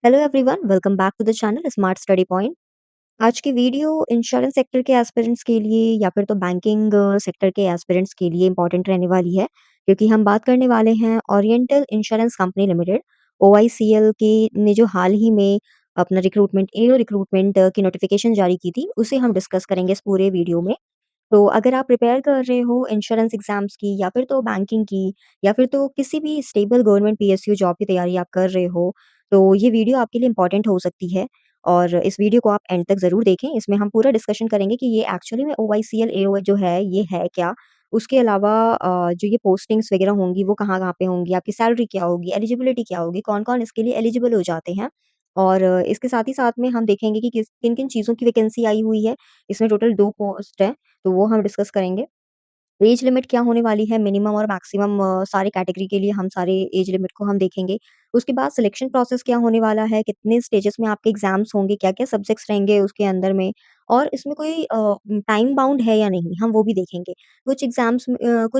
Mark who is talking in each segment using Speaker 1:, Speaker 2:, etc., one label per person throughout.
Speaker 1: Hello everyone, welcome back to the channel smart study point. आज की video insurance sector के aspirants के लिए या फिर तो बैंकिंग सेक्टर के एस्पिरेंट्स के लिए इंपॉर्टेंट रहने वाली है, क्योंकि हम बात करने वाले हैं ओरिएंटल इंश्योरेंस कंपनी लिमिटेड ओआईसीएल के ने जो हाल ही में अपना रिक्रूटमेंट एओ रिक्रूटमेंट की नोटिफिकेशन जारी की थी, उसे हम डिस्कस करेंगे इस पूरे वीडियो में। तो अगर आप प्रिपेयर कर रहे हो इंश्योरेंस एग्जाम्स की या फिर तो बैंकिंग की या फिर तो किसी भी स्टेबल गवर्नमेंट पीएसयू जॉब की तैयारी आप कर रहे हो, तो ये वीडियो आपके लिए इम्पोर्टेंट हो सकती है। और इस वीडियो को आप एंड तक ज़रूर देखें। इसमें हम पूरा डिस्कशन करेंगे कि ये एक्चुअली में ओवाईसीएल एओ जो है, ये है क्या? उसके अलावा जो ये पोस्टिंग्स वगैरह होंगी, वो कहाँ-कहाँ पे होंगी? आपकी सैलरी क्या होगी? एलिजिबिलिटी क्या होगी? कौन-कौन इसके लिए एलिजिबल हो जाते हैं? और इसके साथ ही साथ में हम देखेंगे कि किन-किन चीज़ों की वैकेंसी आई हुई है। इसमें टोटल 2 पोस्ट हैं, तो वो हम डिस्कस करेंगे। एज लिमिट क्या होने वाली है मिनिमम और मैक्सिमम, सारे कैटेगरी के लिए हम सारे एज लिमिट को हम देखेंगे। उसके बाद सिलेक्शन प्रोसेस क्या होने वाला है, कितने स्टेजेस में आपके एग्ज़ाम्स होंगे, क्या-क्या सब्जेक्ट्स रहेंगे उसके अंदर में और इसमें कोई टाइम बाउंड है या नहीं, हम वो भी देखेंगे। कुछ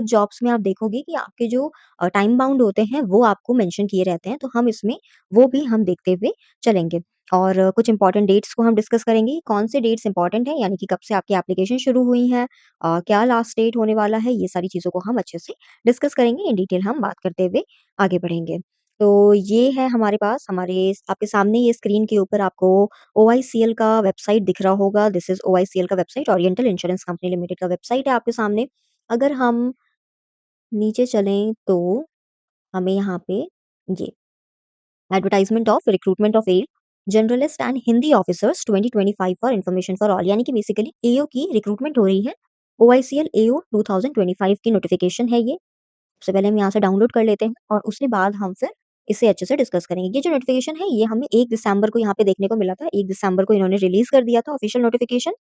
Speaker 1: जॉब्स में आप देखोगे कि आपके जो टाइम बाउंड होते हैं, वो आपको मेंशन किए रहते हैं, तो हम इसमें वो भी हम देखते हुए चलेंगे। और कुछ इंपॉर्टेंट डेट्स को हम डिस्कस करेंगे, कौन से डेट्स इंपॉर्टेंट हैं, यानी कि कब से आपकी एप्लीकेशन शुरू हुई है, क्या लास्ट डेट होने वाला है, ये सारी चीज़ों को हम अच्छे से डिस्कस करेंगे। इन डिटेल हम बात करते हुए आगे बढ़ेंगे। तो ये है हमारे पास हमारे आपके सामने ये स्क्रीन के ऊपर आपको ओआईसीएल का वेबसाइट दिख रहा होगा। दिस इज़ ओआईसीएल का website, oriental insurance company limited का वेबसाइट है आपके सामने। अगर हम नीचे चलें तो हमें यहाँ पे ये advertisement of recruitment of L journalist and Hindi officers 2025 for information for all, यानी कि बेसिकली एओ की रिक्रूटमेंट हो रही है। ओआईसीएल एओ 2025 की नोटिफिकेशन है ये। सबसे पहले हम यहाँ से डाउनलोड कर लेते हैं और उसके बाद हम फिर इसे अच्छे से डिस्कस करेंगे। ये जो नोटिफिकेशन है, ये हमें 1 दिसंबर को यहाँ पे देखने को मिला था। 1 दिसंबर को इन्होंने रिलीज़ कर दिया था ऑफिशियल नोटिफिकेशन।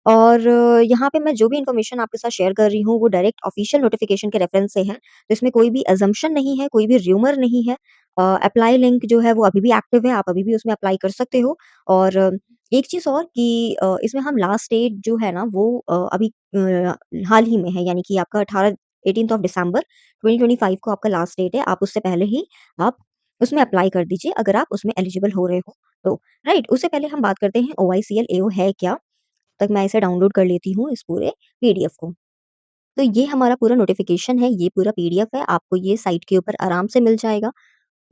Speaker 1: और यहाँ पे मैं जो भी इन्फॉर्मेशन आपके साथ शेयर कर रही हूँ, वो डायरेक्ट ऑफिशियल नोटिफिकेशन के रेफरेंस से है। तो इसमें कोई भी असम्पशन नहीं है, कोई भी र्यूमर नहीं है। अप्लाई लिंक जो है वो अभी भी एक्टिव है, आप अभी भी उसमें अप्लाई कर सकते हो। और एक चीज़ और कि इसमें हम लास्ट डेट जो है ना वो अभी हाल ही में है, यानी कि आपका 18th ऑफ दिसंबर 2025 को आपका लास्ट डेट है। आप उससे पहले ही आप उसमें अप्लाई कर दीजिए, अगर आप उसमें एलिजिबल हो रहे हो तो। राइट, उससे पहले हम बात करते हैं ओआईसीएल एओ है क्या? तक मैं इसे डाउनलोड कर लेती हूँ इस पूरे पीडीएफ को। तो ये हमारा पूरा नोटिफ़िकेशन है, ये पूरा पीडीएफ है, आपको ये साइट के ऊपर आराम से मिल जाएगा।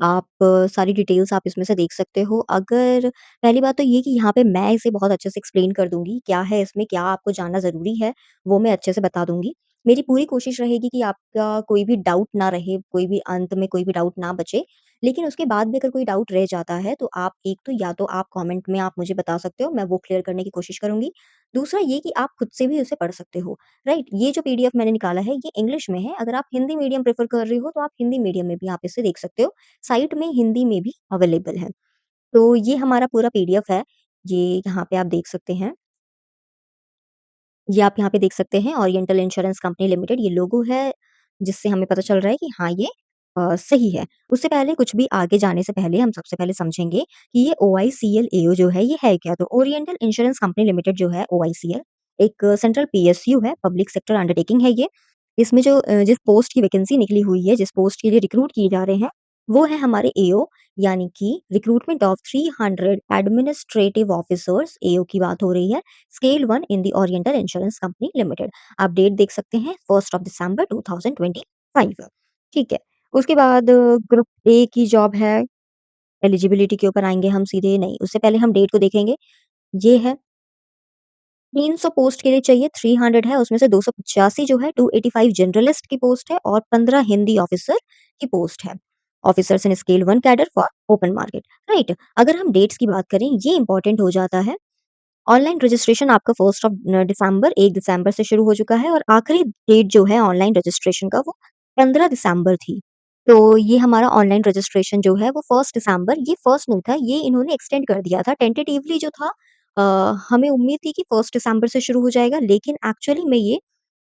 Speaker 1: आप सारी डिटेल्स आप इसमें से देख सकते हो। अगर पहली बात तो ये कि यहाँ पे मैं इसे बहुत अच्छे से एक्सप्लेन कर दूँगी, क्या है इसमें, क्या आपको जानना ज़रूरी है, वो मैं अच्छे से बता दूँगी। मेरी पूरी कोशिश रहेगी कि आपका कोई भी डाउट ना रहे, कोई भी अंत में कोई भी डाउट ना बचे। लेकिन उसके बाद भी अगर कोई डाउट रह जाता है, तो आप एक तो या तो आप कमेंट में आप मुझे बता सकते हो, मैं वो क्लियर करने की कोशिश करूँगी। दूसरा ये कि आप खुद से भी उसे पढ़ सकते हो, राइट? ये जो पीडीएफ मैंने निकाला है, ये इंग्लिश में है। अगर आप हिंदी मीडियम प्रेफ़र कर रहे हो, तो आप हिंदी मीडियम में भी आप इसे देख सकते हो। साइट में हिंदी में भी अवेलेबल है। तो ये हमारा पूरा पीडीएफ है। ये यहाँ पे आप देख सकते हैं। ये आप यहाँ पे देख सकते हैं ओरिएंटल इंश्योरेंस कंपनी लिमिटेड, ये लोगो है, जिससे हमें पता चल रहा है कि हाँ, ये सही है। उससे पहले कुछ भी आगे जाने से पहले हम सबसे पहले समझेंगे कि ये ओआईसीएल एओ जो है, ये है क्या? तो ओरिएंटल इंश्योरेंस कंपनी लिमिटेड जो है ओआईसीएल, एक सेंट्रल पीएसयू है, पब्लिक सेक्टर अंडरटेकिंग है ये। इसमें जो जिस पोस्ट की वैकेंसी निकली हुई है, जिस पोस्ट के लिए रिक्रूट किए जा रहे हैं, वो है हमारे एओ, यानी कि रिक्रूटमेंट ऑफ 300 एडमिनिस्ट्रेटिव ऑफिसर्स, एओ की बात हो रही है। Scale 1 in the oriental insurance company limited. आप डेट देख सकते हैं 1st ऑफ दिसंबर 2025। ठीक है। उसके बाद ग्रुप ए की जॉब है, एलिजिबिलिटी के ऊपर आएँगे हम सीधे नहीं, उससे पहले हम डेट को देखेंगे। ये है 300 पोस्ट के लिए चाहिए, 300 है, उसमें से 285 जो है 285 जनरलिस्ट की पोस्ट है और 15 हिंदी ऑफिसर की पोस्ट है। Officers in scale 1 cadre for open market, right? अगर हम डेट्स की बात करें, ये इंपॉर्टेंट हो जाता है। ऑनलाइन रजिस्ट्रेशन आपका 1st ऑफ दिसंबर 1 दिसंबर से शुरू हो चुका है और आखिरी डेट जो है ऑनलाइन रजिस्ट्रेशन का, वो 15 दिसंबर थी। तो ये हमारा ऑनलाइन रजिस्ट्रेशन जो है वो 1st दिसंबर, ये फर्स्ट नहीं था, ये इन्होंने एक्सटेंड कर दिया था। टेंटेटिवली जो था, हमें उम्मीद थी कि 1st दिसंबर से शुरू हो जाएगा, लेकिन एक्चुअली में ये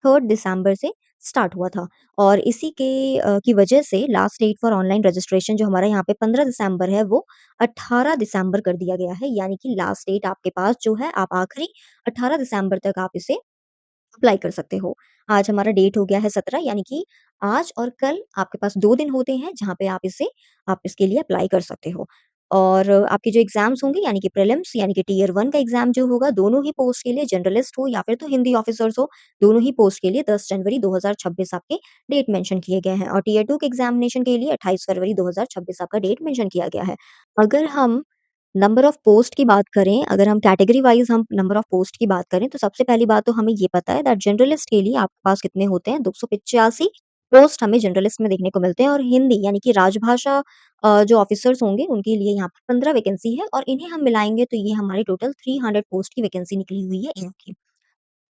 Speaker 1: 3rd दिसंबर से स्टार्ट हुआ था। और इसी के की वजह से last date for online registration जो हमारा यहाँ पे 15 दिसंबर है, वो 18 दिसंबर कर दिया गया है। यानी कि लास्ट डेट आपके पास जो है, आप आखिरी 18 दिसंबर तक आप इसे अप्लाई कर सकते हो। आज हमारा डेट हो गया है 17, यानी कि आज और कल आपके पास 2 दिन होते हैं, जहाँ पे आप इसके लिए अप्लाई कर सकते हो। और आपके जो एग्ज़ाम्स होंगे यानी कि प्रीलिम्स यानी कि टियर 1 का एग्ज़ाम जो होगा दोनों ही पोस्ट के लिए जनरलिस्ट हो या फिर तो हिंदी ऑफ़िसर्स हो, दोनों ही पोस्ट के लिए 10 जनवरी 2026 आपके डेट मेंशन किए गए हैं और टियर 2 के एग्ज़ामिनेशन के लिए 28 फरवरी 2026 आपका डेट मेंशन किया गया है। अगर हम नंबर ऑफ पोस्ट की बात करें, अगर हम कैटेगरी वाइज़ हम नंबर ऑफ पोस्ट की बात करें, तो सबसे पहली बात तो हमें ये पता है दैट जनरलिस्ट के लिए आपके पास कितने होते हैं 285 पोस्ट हमें जनरलिस्ट में देखने को मिलते हैं और हिंदी यानी कि राजभाषा जो ऑफिसर्स होंगे उनके लिए यहाँ पे 15 वैकेंसी है और इन्हें हम मिलाएँगे तो ये हमारी टोटल 300 पोस्ट की वैकेंसी निकली हुई है इनकी।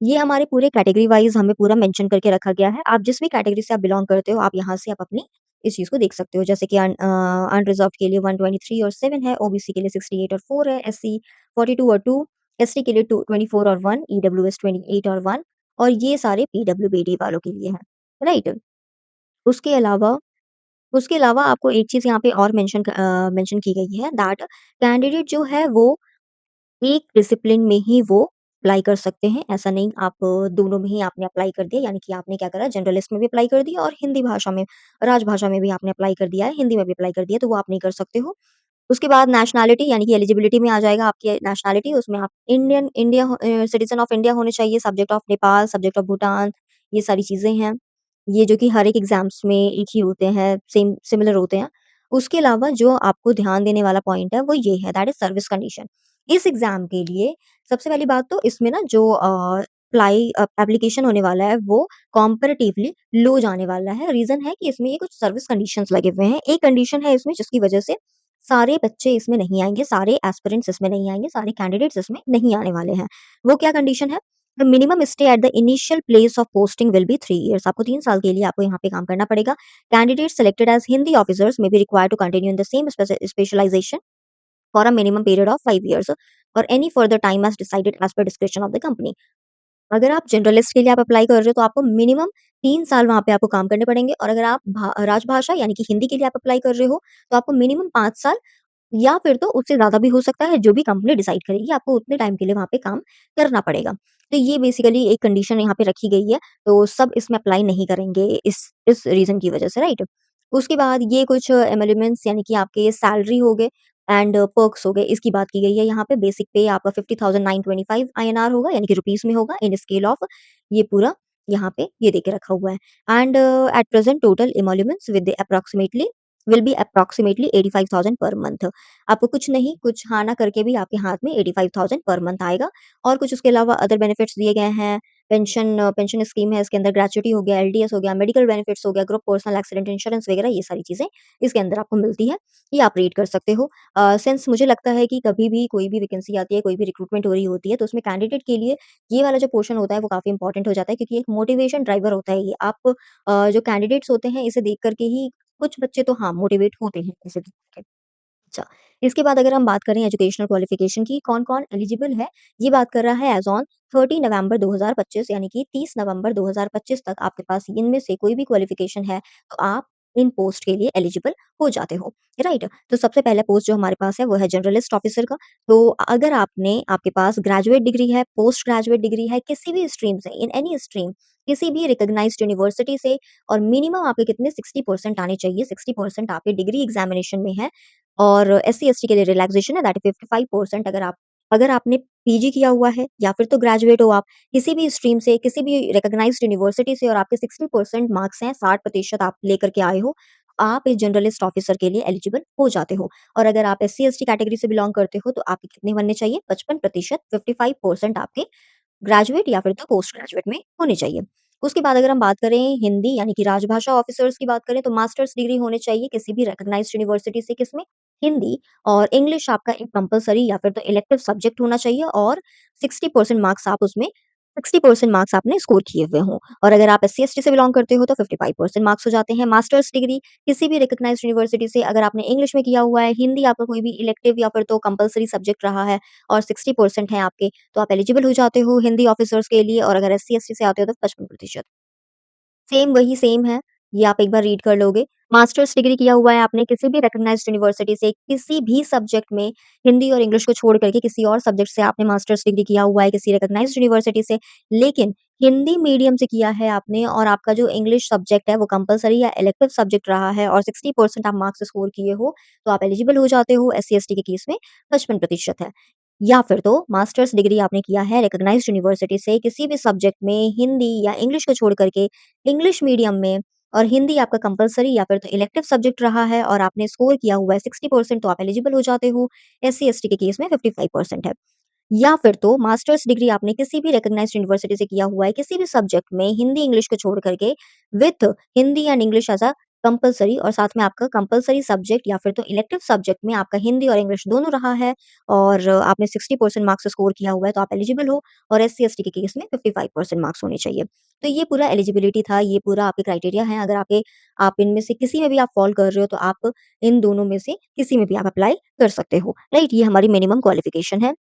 Speaker 1: ये हमारे पूरे कैटेगरी वाइज़ हमें पूरा मेंशन करके रखा गया है। आप जिस भी कैटेगरी से आप बिलॉन्ग करते हो, आप यहाँ से आप अपनी इस चीज़ को देख सकते हो। जैसे कि अनरिज़र्व्ड के लिए 123 और 7 है, ओबीसी के लिए 68 और 4 है, एससी 42 और 2, एसटी के लिए 24 और 1, ईडब्ल्यूएस 28 और 1 और ये सारे पीडब्ल्यूबीडी वालों के लिए हैं, राइट? उसके अलावा उसके अलावा आपको एक चीज़ यहाँ पे और मेंशन की गई है दैट कैंडिडेट जो है वो एक डिसिप्लिन में ही वो अप्लाई कर सकते हैं। ऐसा नहीं आप दोनों में ही आपने अप्लाई कर दिया यानी कि आपने क्या करा जनरलिस्ट में भी अप्लाई कर दिया और हिंदी भाषा में राजभाषा में भी आपने अप्लाई कर दिया है, हिंदी में भी अप्लाई कर दिया तो वो आप नहीं कर सकते हो। उसके बाद नेशनैलिटी यानी कि एलिजिबिलिटी में आ जाएगा आपकी नेशनैलिटी उसमें आप सिटीज़न ऑफ इंडिया होने चाहिए, subject of Nepal, subject of Bhutan, ये सारी चीज़ें हैं। ये जो कि हर एक एग्ज़ाम्स में एक ही होते हैं, सिमिलर होते हैं। उसके अलावा जो आपको ध्यान देने वाला पॉइंट है वो ये है दैट इज़ सर्विस कंडीशन। इस एग्ज़ाम के लिए सबसे पहली बात तो इसमें ना जो एप्लीकेशन होने वाला है वो कंपैरेटिवली लो जाने वाला है। रीज़न है कि इसमें ये कुछ सर्विस कंडीशंस लगे हुए हैं। एक कंडीशन है इसमें जिसकी वजह से सारे बच्चे इसमें नहीं आएँगे, सारे एस्पिरेंट्स इसमें नहीं आएँगे, सारे कैंडिडेट्स इसमें नहीं आने वाले हैं। वो क्या कंडीशन है? The minimum stay at the initial place of posting will be 3 years आपको 3 साल के लिए आपको यहाँ पे काम करना पड़ेगा। Candidates selected as Hindi officers may be required to continue in the same specialisation for a minimum period of 5 years और any further time as decided as per description of the company. अगर आप जनरलिस्ट के लिए आप apply कर रहे हो तो आपको मिनिमम 3 साल वहाँ पे आपको काम करने पड़ेंगे और अगर आप राजभाषा यानी कि हिंदी के लिए आप अप्लाई कर रहे हो, तो आपको मिनिमम 5 साल या फिर तो उससे ज़्यादा भी हो सकता है, जो भी कंपनी डिसाइड करेगी, आपको उतने टाइम के लिए वहाँ पे काम करना पड़ेगा। तो ये बेसिकली एक कंडीशन यहाँ पे रखी गई है, तो सब इसमें अप्लाई नहीं करेंगे इस रीज़न की वज़ह से, राइट? उसके बाद ये कुछ एमेंडमेंट्स यानी कि आपके सैलरी हो गए एंड पर्क्स हो गए, इसकी बात की गई है यहाँ पे। बेसिक पे आपका 50,925 आईएनआर होगा, यानी कि रुपीज़ में होगा इन स्केल ऑफ ये पूरा यहाँ पे ये देके रखा हुआ है। And at present total emoluments with approximately will be approximately 85,000 per month. आपको कुछ नहीं, कुछ हाँ ना करके भी आपके हाथ में 85,000 पर मंथ आएगा और कुछ उसके अलावा अदर बेनिफिट्स दिए गए हैं। पेंशन स्कीम है, इसके अंदर ग्रेच्युटी हो गया, एलडीएस हो गया, मेडिकल बेनिफिट्स हो गया, ग्रुप पर्सनल एक्सीडेंट इंश्योरेंस वगैरह ये सारी चीज़ें इसके अंदर आपको मिलती है। ये आप रीड कर सकते हो। सिंस मुझे लगता है कि कभी भी कोई भी वैकेंसी आती है, कोई भी रिक्रूटमेंट हो रही होती है, तो उसमें कैंडिडेट के लिए ये वाला जो पोर्शन होता है वो काफ़ी इंपॉर्टेंट हो जाता है क्योंकि एक मोटिवेशन ड्राइवर होता है ये। आप जो कैंडिडेट्स होते हैं इसे देख कर के ही कुछ बच्चे तो हाँ, मोटिवेट होते हैं इसे देख के। अच्छा, इसके बाद अगर हम बात करें एजुकेशनल क्वालिफ़िकेशन की कौन-कौन एलिजिबल है, ये बात कर रहा है एज़ ऑन 30 नवंबर 2025 यानी कि 30 नवंबर 2025 तक आपके पास इनमें से कोई भी क्वालिफ़िकेशन है, तो आप इन पोस्ट के लिए एलिजिबल हो जाते हो, राइट? तो सबसे पहला पोस्ट जो हमारे पास है वो है जर्नलिस्ट ऑफ़िसर का। तो अगर आपके पास ग्रेजुएट डिग्री है, पोस्ट ग्रेजुएट डिग्री है, किसी भी स्ट्रीम से इन एनी स्ट्रीम, किसी भी रिकॉग्नाइज्ड यूनिवर्सिटी से और मिनिमम आपके कितने 60% आने चाहिए, 60% आपके डिग्री एग्ज़ामिनेशन में है और एससी-एसटी के लिए रिलैक्सेशन है दैट इज़ 55% अगर आपने पीजी किया हुआ है या फिर तो ग्रेजुएट हो आप, किसी भी स्ट्रीम से, किसी भी रिकॉग्नाइज्ड यूनिवर्सिटी से और आपके 60% मार्क्स हैं, 60% आप लेकर के आए हो, आप इस जनरलिस्ट ऑफिसर के लिए एलिजिबल हो जाते हो। और अगर आप एससी-एसटी कैटेगरी से बिलॉन्ग करते हो, तो आपके कितने बनने चाहिए? 55% 55% आपके ग्रेजुएट या फिर तो पोस्ट ग्रेजुएट में होने चाहिए। उसके बाद अगर हम बात करें हिंदी यानी कि राजभाषा ऑफिसर्स की बात करें तो मास्टर्स डिग्री होनी चाहिए किसी भी रिकॉग्नाइज्ड यूनिवर्सिटी से किसमें? हिंदी और इंग्लिश आपका एक कंपल्सरी या फिर तो इलेक्टिव सब्जेक्ट होना चाहिए और 60% मार्क्स आप उसमें 60% मार्क्स आपने स्कोर किए हुए हों और अगर आप एससी-एसटी से बिलॉन्ग करते हो तो 55% मार्क्स हो जाते हैं। मास्टर्स डिग्री किसी भी रिकॉग्नाइज्ड यूनिवर्सिटी से अगर आपने इंग्लिश में किया हुआ है, हिंदी आपका कोई भी इलेक्टिव या फिर तो कंपल्सरी सब्जेक्ट रहा है और 60% है आपके तो आप एलिजिबल हो जाते हो हिंदी ऑफिसर्स के लिए और अगर एससी-एसटी से आते हो तो 55% सेम वही सेम है। ये आप एक बार रीड कर लोगे। मास्टर्स डिग्री किया हुआ है आपने किसी भी रिकॉग्नाइज्ड यूनिवर्सिटी से, किसी भी सब्जेक्ट में हिंदी और इंग्लिश को छोड़ करके किसी और सब्जेक्ट से आपने मास्टर्स डिग्री किया हुआ है किसी रिकॉग्नाइज्ड यूनिवर्सिटी से, लेकिन हिंदी मीडियम से किया है आपने और आपका जो इंग्लिश सब्जेक्ट है वो कंपल्सरी या इलेक्टिव सब्जेक्ट रहा है और 60% आप मार्क्स स्कोर किए हो, तो आप एलिजिबल हो जाते हो। एससी-एसटी के केस में 55% है। या फिर तो मास्टर्स डिग्री आपने किया है रिकॉग्नाइज्ड यूनिवर्सिटी से किसी भी सब्जेक्ट में हिंदी या इंग्लिश को छोड़ करके इंग्लिश मीडियम में और हिंदी आपका कंपल्सरी या फिर तो इलेक्टिव सब्जेक्ट रहा है और आपने स्कोर किया हुआ है 60% तो आप एलिजिबल हो जाते हो। एससी-एसटी के केस में 55% है। या फिर तो मास्टर्स डिग्री आपने किसी भी रिकॉग्नाइज्ड यूनिवर्सिटी से किया हुआ है, किसी भी सब्जेक्ट में हिंदी, इंग्लिश को छोड़ करके with Hindi and English as a compulsory और साथ में आपका कंपल्सरी सब्जेक्ट या फिर तो इलेक्टिव सब्जेक्ट में आपका हिंदी और इंग्लिश दोनों रहा है और आपने 60% मार्क्स स्कोर किया हुआ है, तो आप एलिजिबल हो और एससी-एसटी के केस में 55% मार्क्स होने चाहिए। तो ये पूरा एलिजिबिलिटी था, ये पूरा आपके क्राइटेरिया हैं। अगर आप इनमें से किसी में भी आप फ़ॉल कर रहे हो, तो आप इन दोनों में से किसी में भी आप अप्लाई कर सकते हो, राइट? ये हमारी मिनिमम क्वालिफ़िकेशन है।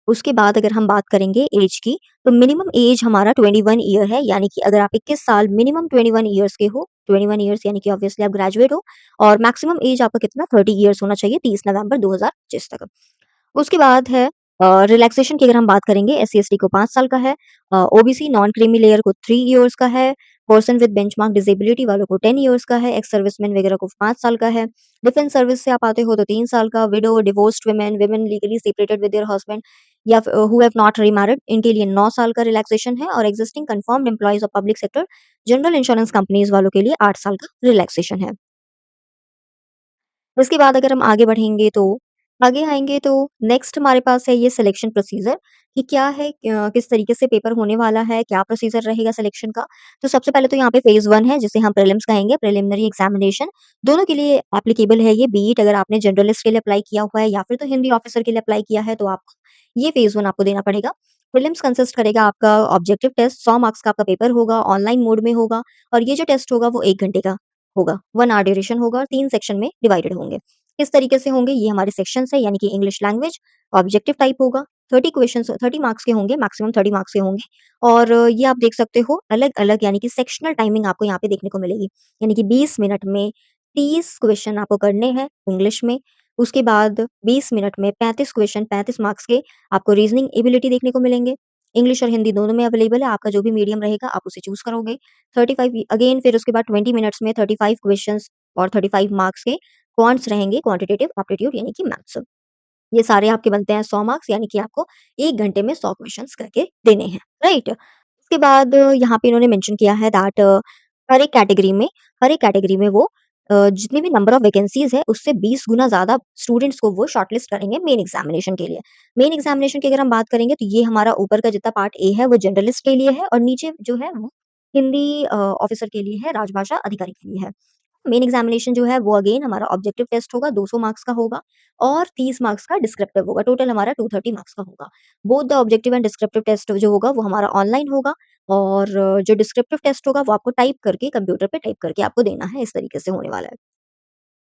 Speaker 1: उसके बाद अगर हम बात करेंगे ऐज की, तो मिनिमम ऐज हमारा 21 ईयर है, यानी कि अगर आप 21 साल मिनिमम 21 ईयर्स के हो, 21 ईयर्स यानी कि ऑब्वियसली आप ग्रेजुएट हो और मैक्सिमम ऐज आपका कितना 30 ईयर्स होना चाहिए 30 नवंबर 2025 तक। उसके बाद है रिलैक्सेशन की अगर हम बात करेंगे एससी-एसटी को 5 साल का है, ओबीसी नॉन क्रीमी लेयर को 3 इयर्स का है, पर्सन विद बेंचमार्क डिसेबिलिटी वालों को 10 इयर्स का है, एक्स सर्विसमैन वगैरह को 5 साल का है, डिफेंस सर्विस से आप आते हो तो 3 साल का, window, divorced women, women legally separated with their husband या हू हैव नॉट रीमैरिड इनके लिए 9 साल का रिलैक्सेशन है और existing confirmed employees of public sector general insurance companies वालों के लिए 8 साल का रिलैक्सेशन है। उसके बाद अगर हम आगे बढ़ेंगे तो आगे आएँगे तो नेक्स्ट हमारे पास है ये सिलेक्शन प्रोसीजर कि क्या है किस तरीके से पेपर होने वाला है, क्या प्रोसीजर रहेगा सिलेक्शन का। तो सबसे पहले तो यहाँ पे फेज़ 1 है जिसे हम प्रीलिम्स कहेंगे, प्रिलिमिनरी एग्ज़ामिनेशन। दोनों के लिए एप्लीकेबल है ये, बी इट अगर आपने जनरलिस्ट के लिए अप्लाई किया हुआ है या फिर तो हिंदी ऑफिसर के लिए अप्लाई किया है तो आपको ये फेज़ 1 आपको देना पड़ेगा। प्रीलिम्स कंसिस्ट करेगा आपका ऑब्जेक्टिव टेस्ट 100 मार्क्स का आपका पेपर होगा, ऑनलाइन मोड में होगा और ये जो टेस्ट होगा वो 1 घंटे का होगा, 1 आवर ड्यूरेशन होगा और 3 सेक्शन में डिवाइडेड होंगे। किस तरीके से होंगे ये हमारे सेक्शंस है यानी कि इंग्लिश लैंग्वेज, ऑब्जेक्टिव टाइप होगा, 30 क्वेश्चंस 30 मार्क्स के होंगे, मैक्सिमम 30 मार्क्स के होंगे और ये आप देख सकते हो अलग-अलग यानी कि सेक्शनल टाइमिंग आपको यहाँ पे देखने को मिलेगी। यानी कि 20 मिनट में 30 क्वेश्चन आपको करने हैं इंग्लिश में, उसके बाद 20 मिनट में 35 क्वेश्चन 35 मार्क्स के आपको रीजनिंग एबिलिटी देखने को मिलेंगे। इंग्लिश और हिंदी दोनों में अवेलेबल है, आपका जो भी मीडियम रहेगा आप उसे चूज़ करोगे। 35 अगेन फिर उसके बाद 20 मिनट्स में 35 क्वेश्चंस और 35 मार्क्स के क्वांट्स रहेंगे, क्वांटिटेटिव एप्टीट्यूड यानी कि मैथ्स। ये सारे आपके बनते हैं 100 मार्क्स यानी कि आपको 1 घंटे में 100 क्वेश्चन्स करके देने हैं, राइट? उसके बाद यहाँ पे इन्होंने मेंशन किया है दैट हर एक कैटेगरी में वो जितने भी नंबर ऑफ वैकेंसीज़ है उससे 20 गुना ज़्यादा स्टूडेंट्स को वो शॉर्टलिस्ट करेंगे मेन एग्ज़ामिनेशन के लिए। मेन एग्ज़ामिनेशन की अगर हम बात करेंगे तो ये हमारा ऊपर का जितना पार्ट ए है वो जनरलिस्ट के लिए है और नीचे जो है वो हिंदी ऑफिसर के लिए है, राजभाषा अधिकारी के लिए है। मेन एग्जामिनेशन जो है वो अगेन हमारा ऑब्जेक्टिव टेस्ट होगा 200 मार्क्स का होगा और 30 मार्क्स का डिस्क्रिप्टिव होगा। टोटल हमारा 230 मार्क्स का होगा। Both the objective and descriptive test जो होगा वो हमारा ऑनलाइन होगा और जो डिस्क्रिप्टिव टेस्ट होगा वो आपको टाइप करके कंप्यूटर पे टाइप करके आपको देना है। इस तरीके से होने वाला है।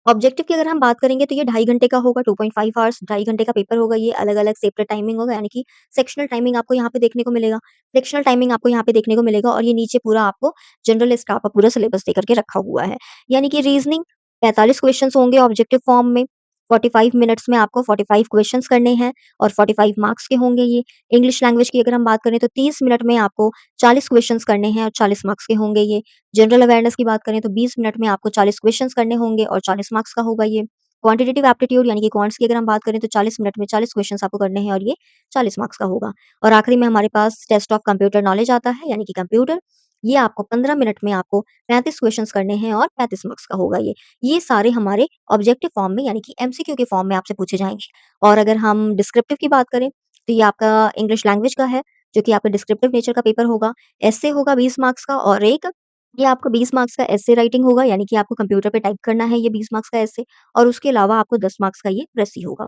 Speaker 1: ऑब्जेक्टिव की अगर हम बात करेंगे तो ये 2.5 घंटे का होगा, 2.5 आवर्स 2.5 घंटे का पेपर होगा ये अलग-अलग सेपरेट टाइमिंग होगा यानी कि सेक्शनल टाइमिंग आपको यहाँ पे देखने को मिलेगा। सेक्शनल टाइमिंग आपको यहाँ पे देखने को मिलेगा और ये नीचे पूरा आपको जनरलिस्ट का आपका पूरा सिलेबस दे करके रखा हुआ है। यानी कि रीजनिंग 45 क्वेश्चन्स होंगे ऑब्जेक्टिव फॉर्म में, 45 मिनट्स में आपको 45 क्वेश्चन्स करने हैं और 45 मार्क्स के होंगे ये। इंग्लिश लैंग्वेज की अगर हम बात करें तो 30 मिनट में आपको 40 क्वेश्चन्स करने हैं और 40 मार्क्स के होंगे ये। जनरल अवेयरनेस की बात करें तो 20 मिनट में आपको 40 क्वेश्चंस करने होंगे और 40 मार्क्स का होगा ये। क्वांटिटेटिव एप्टीट्यूड यानी कि क्वांट्स की अगर हम बात करें तो 40 मिनट में 40 क्वेश्चंस आपको करने हैं और ये 40 मार्क्स का होगा। और आखिरी में हमारे पास टेस्ट ऑफ कंप्यूटर नॉलेज आता है यानी कि कंप्यूटर। ये आपको 15 मिनट में आपको 35 क्वेश्चंस करने हैं और 35 मार्क्स का होगा ये। ये सारे हमारे ऑब्जेक्टिव फॉर्म में यानी कि एमसीक्यू के फॉर्म में आपसे पूछे जाएँगे। और अगर हम डिस्क्रिप्टिव की बात करें तो ये आपका इंग्लिश लैंग्वेज का है, जो कि आपका डिस्क्रिप्टिव नेचर का पेपर होगा। एस्से होगा 20 मार्क्स का और एक ये आपका 20 मार्क्स का एस्से राइटिंग होगा यानी कि आपको कंप्यूटर पे टाइप करना है ये 20 मार्क्स का एस्से और उसके अलावा आपको 10 मार्क्स का ये प्रेसी होगा।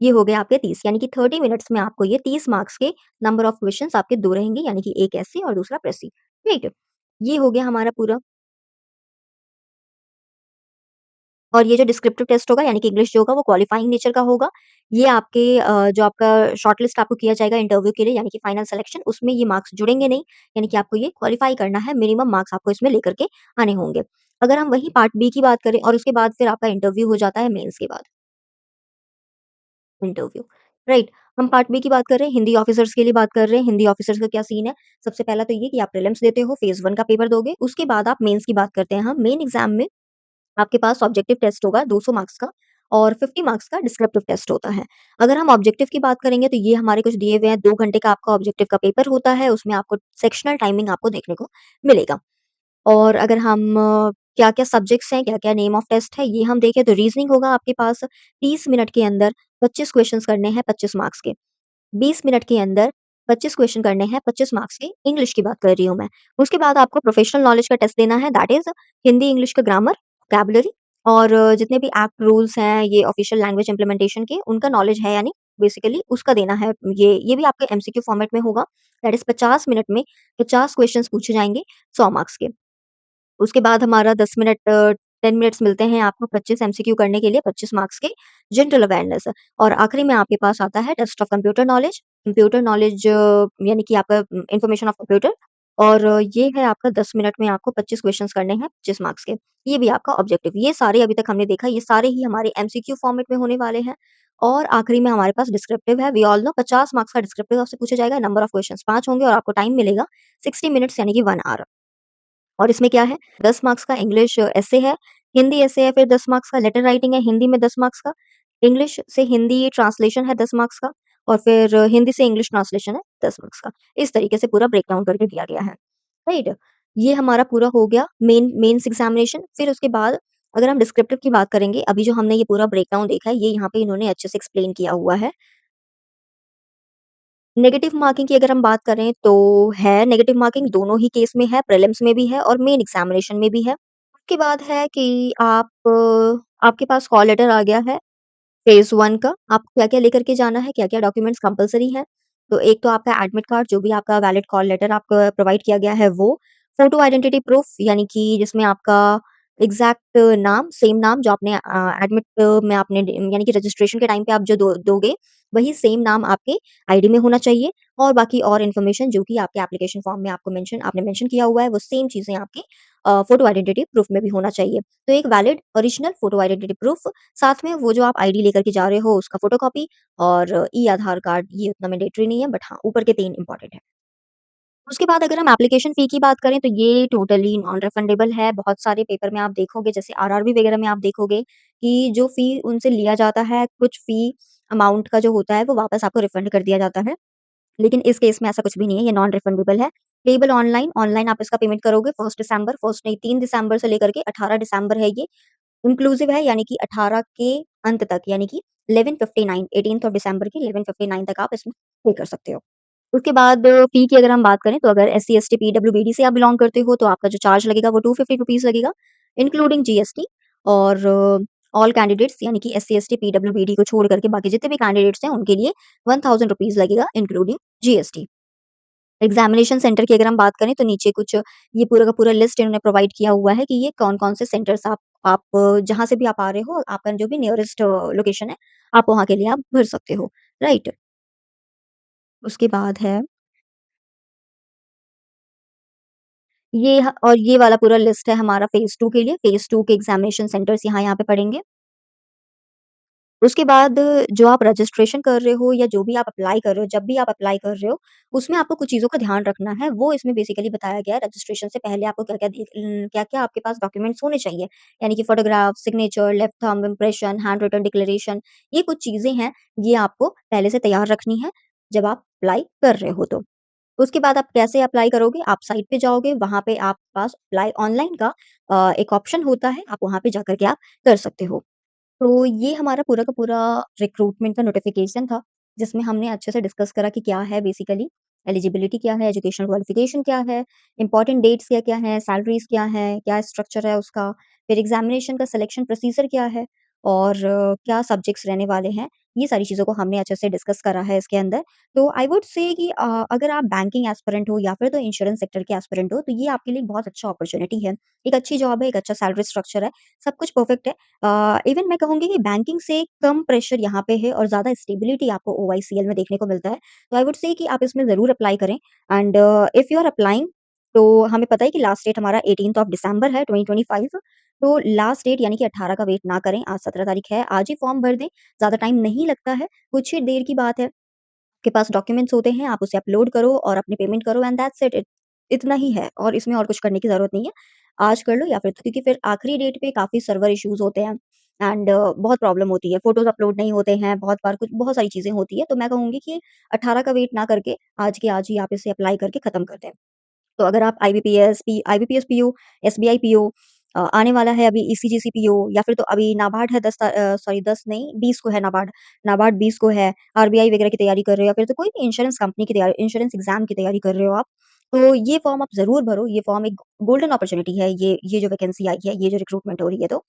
Speaker 1: ये हो गए आपके 30 यानी कि 30 मिनट्स में आपको ये 30 मार्क्स के नंबर ऑफ क्वेश्चंस आपके 2 रहेंगे यानी कि एक एस्से और दूसरा प्रेसी, राइट? ये हो गया हमारा पूरा और ये जो डिस्क्रिप्टिव टेस्ट होगा यानी कि इंग्लिश जो होगा वो क्वालिफाइंग नेचर का होगा। ये आपके जो आपका शॉर्टलिस्ट आपको किया जाएगा इंटरव्यू के लिए यानी कि फाइनल सिलेक्शन उसमें ये मार्क्स जुड़ेंगे नहीं, यानी कि आपको ये क्वालिफाई करना है, मिनिमम मार्क्स आपको इसमें लेकर के आने होंगे। अगर हम वहीं पार्ट बी की बात करें और उसके बाद फिर आपका इंटरव्यू हो जाता है मेंस के बाद, इंटरव्यू, राइट? हम पार्ट बी की बात कर रहे हैं, हिंदी ऑफिसर्स के लिए बात कर रहे हैं। हिंदी ऑफिसर्स का क्या सीन है? सबसे पहला तो ये कि आप प्रीलिम्स देते हो, फेज़ 1 का पेपर दोगे, उसके बाद आप मेंस की बात करते हैं हम। मेन एग्ज़ाम में आपके पास ऑब्जेक्टिव टेस्ट होगा 200 मार्क्स का और 50 मार्क्स का डिस्क्रिप्टिव टेस्ट होता है। अगर हम ऑब्जेक्टिव की बात करेंगे तो ये हमारे कुछ दिए हुए हैं, 2 घंटे का आपका ऑब्जेक्टिव का पेपर होता है, उसमें आपको सेक्शनल टाइमिंग आपको देखने को मिलेगा। और अगर हम क्या-क्या सब्जेक्ट्स हैं, क्या-क्या नेम ऑफ टेस्ट है, ये हम देखें तो रीज़निंग होगा आपके पास 30 मिनट के अंदर 25 क्वेश्चन्स करने हैं 25 मार्क्स के। 20 मिनट के अंदर 25 क्वेश्चन करने हैं 25 मार्क्स के, इंग्लिश की बात कर रही हूँ मैं। उसके बाद आपको प्रोफेशनल नॉलेज का टेस्ट देना है दैट इज़ हिंदी, इंग्लिश का ग्रामर, वोकैब्युलरी और जितने भी एक्ट रूल्स हैं, ये ऑफिशियल लैंग्वेज इम्प्लीमेंटेशन के, उनका नॉलेज है यानी बेसिकली उसका देना है। ये भी आपके एमसीक्यू फॉर्मेट में होगा दैट इज़ 50 मिनट में 50 क्वेश्चंस पूछे जाएँगे 100 मार्क्स के। उसके बाद हमारा 10 मिनट 10 मिनट्स मिलते हैं आपको 25 एमसीक्यू करने के लिए 25 मार्क्स के जनरल अवेयरनेस और आखिरी में आपके पास आता है टेस्ट ऑफ कंप्यूटर नॉलेज यानी कि आपका इन्फॉर्मेशन ऑफ कंप्यूटर और ये है आपका 10 मिनट में आपको 25 क्वेश्चंस करने हैं 25 मार्क्स के। ये भी आपका ऑब्जेक्टिव। ये सारे अभी तक हमने देखा ये सारे ही हमारे एमसीक्यू फॉर्मेट में होने वाले हैं और आखिरी में हमारे पास डिस्क्रिप्टिव है। वी ऑल नो 50 मार्क्स का डिस्क्रिप्टिव आपसे पूछा जाएगा। नंबर ऑफ क्वेश्चंस 5 होंगे और आपको टाइम मिलेगा 60 मिनट्स यानी कि 1 आवर। और इसमें क्या है 10 मार्क्स का इंग्लिश एसे है, हिंदी एसे है, फिर 10 मार्क्स का लेटर राइटिंग है, हिंदी में 10 मार्क्स का, इंग्लिश से हिंदी ट्रांसलेशन है 10 मार्क्स का और फिर हिंदी से इंग्लिश ट्रांसलेशन है 10 मार्क्स का। इस तरीके से पूरा ब्रेक डाउन करके दिया गया है, राइट? ये हमारा पूरा हो गया मेंस एग्ज़ामिनेशन। फिर उसके बाद अगर हम डिस्क्रिप्टिव की बात करेंगे, अभी जो हमने ये पूरा ब्रेक डाउन देखा है, ये यहाँ पे इन्होंने अच्छे से एक्सप्लेन किया हुआ है। नेगेटिव मार्किंग की अगर हम बात करें तो है नेगेटिव मार्किंग दोनों ही केस में है, प्रीलिम्स में भी है और मेन एग्ज़ामिनेशन में भी है। उसके बाद है कि आपके पास कॉल लेटर आ गया है फेज़ 1 का, आपको क्या-क्या लेकर के जाना है, क्या-क्या डॉक्यूमेंट्स कंपल्सरी हैं। तो एक तो आपका एडमिट कार्ड जो भी आपका वैलिड कॉल लेटर आपको प्रोवाइड किया गया है वो, फ़ोटो आइडेंटिटी प्रूफ यानी कि जिसमें आपका एग्ज़ैक्ट नाम, सेम नाम जो आपने एडमिट में आपने यानी कि रजिस्ट्रेशन के टाइम पे आप जो दोगे, वही सेम नाम आपके आईडी में होना चाहिए और बाकी और इन्फॉर्मेशन जो कि आपके एप्लीकेशन फॉर्म में आपने मेंशन किया हुआ है, वो सेम चीज़ें आपकी फ़ोटो आइडेंटिटी प्रूफ में भी होना चाहिए। तो एक valid original photo identity proof साथ में वो जो आप आईडी लेकर के जा रहे हो उसका फ़ोटोकॉपी और ई आधार कार्ड ये उतना मैंडेटरी नहीं है बट हाँ, ऊपर के 3 इम्पोर्टेंट है। उसके बाद अगर हम एप्लीकेशन फ़ी की बात करें तो ये टोटली नॉन रिफंडेबल है। बहुत सारे पेपर में आप देखोगे जैसे आरआरबी वगैरह में आप देखोगे कि जो फ़ी उनसे लिया जाता है, कुछ फ़ी अमाउंट का जो होता है वो वापस आपको रिफंड कर दिया जाता है। लेकिन इस केस में ऐसा कुछ भी नहीं है, ये नॉन रिफंडेबल है। पेएबल ऑनलाइन, ऑनलाइन आप इसका पेमेंट करोगे 1 दिसंबर, 1 नहीं 3 दिसंबर से लेकर के 18 दिसंबर है ये। इंक्लूसिव है यानी कि 18 के अंत तक यानी कि 11:59 18th ऑफ दिसंबर की 11:59 तक आप इसमें पे कर सकते हो। उसके बाद फ़ी की अगर हम बात करें तो अगर एससी, एसटी, पीडब्ल्यूबीडी से आप बिलॉन्ग करते हो तो आपका जो चार्ज लगेगा वो ₹250 लगेगा इंक्लूडिंग जीएसटी और ऑल कैंडिडेट्स यानी कि एससी, एसटी, पीडब्ल्यूबीडी को छोड़ करके बाकी जितने भी कैंडिडेट्स हैं उनके लिए ₹1000 लगेगा इंक्लूडिंग जीएसटी। एग्ज़ामिनेशन सेंटर की अगर हम बात करें तो नीचे कुछ ये पूरा का पूरा लिस्ट इन्होंने प्रोवाइड किया हुआ है कि ये कौन-कौन से सेंटर्स आप जहाँ से भी आप आ रहे हो, आपका जो भी नियरेस्ट लोकेशन है, आप वहाँ के लिए आप भर सकते हो, राइट? उसके बाद है ये और ये वाला पूरा लिस्ट है हमारा फ़ेज़ 2 के लिए, फ़ेज़ 2 के एग्ज़ामिनेशन सेंटर्स यहाँ-यहाँ पे पड़ेंगे। उसके बाद जो आप रजिस्ट्रेशन कर रहे हो या जो भी आप अप्लाई कर रहे हो, जब भी आप अप्लाई कर रहे हो, उसमें आपको कुछ चीज़ों का ध्यान रखना है, वो इसमें बेसिकली बताया गया है। रजिस्ट्रेशन से पहले आपको क्या-क्या आपके पास डॉक्यूमेंट्स होने चाहिए, यानी कि photograph, signature, left thumb impression, handwritten declaration, ये कुछ चीज़ें हैं, ये आपको पहले से तैयार रखनी है, जब आप अप्लाई कर रहे हो तो। उसके बाद आप कैसे अप्लाई करोगे? आप साइट पे जाओगे, वहाँ पे आपके पास अप्लाई ऑनलाइन का एक ऑप्शन होता है, आप वहाँ पे जाकर के आप कर सकते हो। तो ये हमारा पूरा का पूरा रिक्रूटमेंट का नोटिफ़िकेशन था, जिसमें हमने अच्छे से डिस्कस करा कि क्या है बेसिकली, एलिजिबिलिटी क्या है, एजुकेशनल क्वालिफ़िकेशन क्या है, इम्पोर्टेंट डेट्स क्या-क्या हैं, सैलरीज़ क्या हैं, क्या स्ट्रक्चर है उसका, फिर एग्ज़ामिनेशन का सिलेक्शन प्रोसीजर क्या है और क्या सब्जेक्ट्स रहने वाले हैं, ये सारी चीज़ों को हमने अच्छे से डिस्कस करा है इसके अंदर। तो आई वुड से कि अगर आप बैंकिंग एस्पिरेंट हो या फिर तो इंश्योरेंस सेक्टर के एस्पिरेंट हो, तो ये आपके लिए एक बहुत अच्छा अपॉर्च्युनिटी है। एक अच्छी जॉब है, एक अच्छा सैलरी स्ट्रक्चर है, सब कुछ परफेक्ट है। इवन मैं कहूँगी कि बैंकिंग से कम प्रेशर यहाँ पे है और ज़्यादा स्टेबिलिटी आपको ओवाईसीएल में देखने को मिलता है। तो आई वुड से कि आप इसमें ज़रूर अप्लाई करें and if you are applying तो हमें पता है कि लास्ट डेट हमारा 18th ऑफ दिसंबर है 2025। तो लास्ट डेट यानी कि 18 का वेट ना करें, आज 17 तारीख है, आज ही फॉर्म भर दें, ज़्यादा टाइम नहीं लगता है, कुछ ही देर की बात है। आपके पास डॉक्यूमेंट्स होते हैं, आप उसे अपलोड करो और अपनी पेमेंट करो एंड दैट्स इट। इतना ही है और इसमें और कुछ करने की ज़रूरत नहीं है। आज कर लो या फिर तो क्योंकि फिर आखिरी डेट पे काफ़ी सर्वर इश्यूज़ होते हैं एंड बहुत प्रॉब्लम होती है, फ़ोटोज़ अपलोड नहीं होते हैं, बहुत बार कुछ बहुत सारी चीज़ें होती हैं। तो मैं कहूँगी कि 18 का वेट ना करके आज के आज ही आप इसे अप्लाई करके खत्म कर दें। तो अगर आप आईबीपीएस पीओ, एसबीआई पीओ आने वाला है अभी ईसीजीसी पीओ या फिर तो अभी नाबार्ड है 10 नहीं 20 को है नाबार्ड, नाबार्ड 20 को है, आरबीआई वगैरह की तैयारी कर रहे हो या फिर तो कोई भी इंश्योरेंस कंपनी की तैयारी इंश्योरेंस एग्ज़ाम की तैयारी कर रहे हो आप, तो ये फॉर्म आप ज़रूर भरो, ये फॉर्म एक गोल्डन अपॉर्च्युनिटी है, ये जो वैकेंसी आई है, ये जो रिक्रूटमेंट हो रही है तो।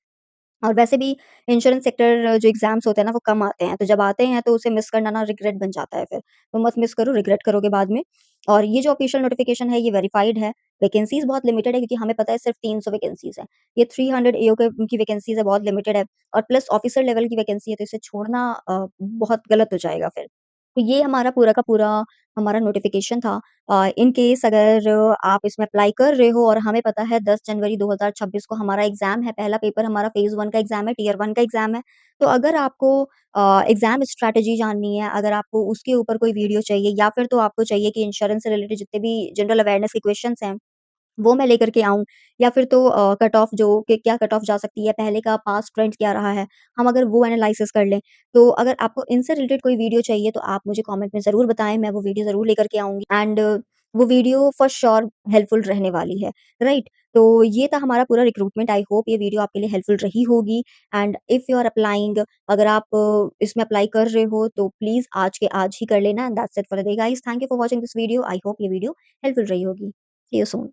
Speaker 1: और वैसे भी इंश्योरेंस सेक्टर जो एग्ज़ाम्स होते हैं ना, वो कम आते हैं, तो जब आते हैं तो उसे मिस करना ना रिग्रेट बन जाता है फिर। तो मत मिस करो, रिग्रेट करोगे बाद में। और ये जो ऑफ़िशियल नोटिफ़िकेशन है, ये वेरिफाइड है। वैकेंसीज़ बहुत लिमिटेड है क्योंकि हमें पता है सिर्फ़ 300 वैकेंसीज़ हैं। ये 300 एओ के की वैकेंसीज़ है, बहुत लिमिटेड है और प्लस ऑफ़िसर लेवल की वैकेंसी है, तो इसे छोड़ना बहुत गलत हो जाएगा फिर। तो ये हमारा पूरा का पूरा हमारा नोटिफ़िकेशन था। इन केस अगर आप इसमें अप्लाई कर रहे हो और हमें पता है 10 जनवरी 2026 को हमारा एग्ज़ाम है, पहला पेपर हमारा फ़ेज़ 1 का एग्ज़ाम है, टियर 1 का एग्ज़ाम है। तो अगर आपको एग्ज़ाम स्ट्रैटेजी जाननी है, अगर आपको उसके ऊपर कोई वीडियो चाहिए या फिर तो आपको चाहिए कि इंश्योरेंस से रिलेटेड जितने भी जनरल अवेयरनेस के क्वेश्चन्स हैं वो मैं लेकर के आऊँ या फिर तो कट ऑफ जो कि क्या कट ऑफ जा सकती है, पहले का पास्ट ट्रेंड क्या रहा है, हम अगर वो एनालिसिस कर लें। तो अगर आपको इनसे रिलेटेड कोई वीडियो चाहिए तो आप मुझे कमेंट में ज़रूर बताएँ, मैं वो वीडियो ज़रूर लेकर के आऊँगी एंड वो वीडियो फॉर श्योर हेल्पफुल रहने वाली है, राइट? तो ये था हमारा पूरा रिक्रूटमेंट, आई होप ये वीडियो आपके लिए हेल्पफुल रही होगी and if you are applying अगर आप इसमें अप्लाई कर रहे हो तो प्लीज़ आज के आज ही कर लेना and that's it for the day guys. Thank you for watching this video, I hope ये वीडियो हेल्पफुल रही होगी। सी यू सून।